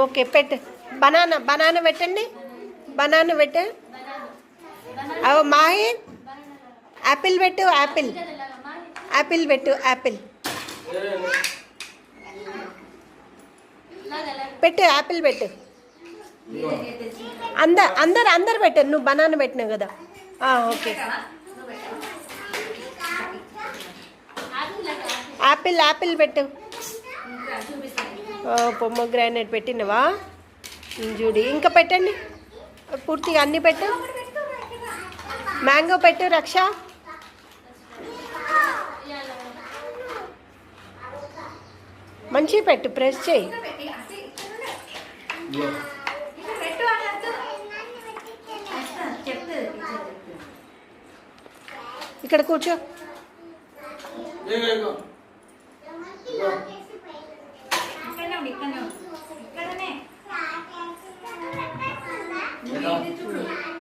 Okay పెట్టు. Banana పెట్టండి. Banana పెట్టు. అవు మాహిర్ యాపిల్ పెట్టు. యాపిల్ పెట్టు. యాపిల్ పెట్టు. అందరు పెట్టు. నువ్వు బనానా పెట్టినావు కదా. ఓకే యాపిల్ పెట్టు. పొమోగ్రానైట్ పెట్టినవా చూడి. ఇంకా పెట్టండి పూర్తిగా అన్నీ పెట్టు. మ్యాంగో పెట్టు రక్ష. మంచిగా పెట్టు. ప్రెస్ చేయి. ఇక్కడ కూర్చో.